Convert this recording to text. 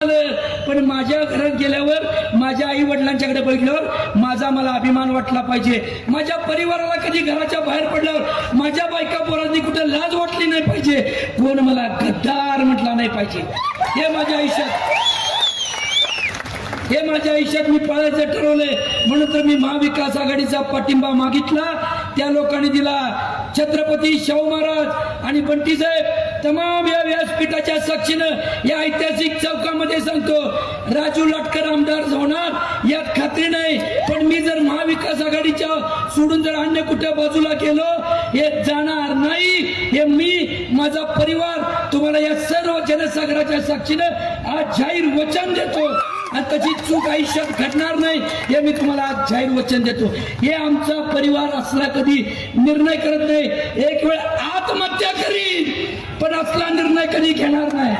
पण माझ्या घरात गेल्यावर माझ्या आई वडिलांच्याकडे बघितल्यावर माझा मला अभिमान वाटला पाहिजे. माझ्या परिवाराला कधी घराच्या बाहेर पडल्यावर माझ्या बायका पोरांनी कुठे लाज वाटली नाही पाहिजे. कोण मला गद्दार म्हटला नाही पाहिजे. हे माझ्या आयुष्यात मी पाळायचं ठरवलंय. म्हणून तर मी महाविकास आघाडीचा पाठिंबा मागितला. त्या लोकांनी दिला. छत्रपती शाहू महाराज आणि बंटी साहेब तमाम या व्यासपीठाच्या साक्षीनं या ऐतिहासिक चौकामध्ये सांगतो, राजू लाटकर आमदार होणार यात खात्री नाही. पण मी जर महाविकास आघाडीच्या सोडून जर अन्य कुठे बाजूला गेलो हे जाणार नाही. हे मी माझा परिवार तुम्हाला या सर्व जनसागराच्या साक्षीनं आज जाहीर वचन देतो आणि त्याची चूक आयुष्यात घडणार नाही हे मी तुम्हाला आज जाहीर वचन देतो. हे आमचा परिवार असला कधी निर्णय करत नाही. एक वेळ आत्महत्या करीन पण असला निर्णय कधी घेणार नाही.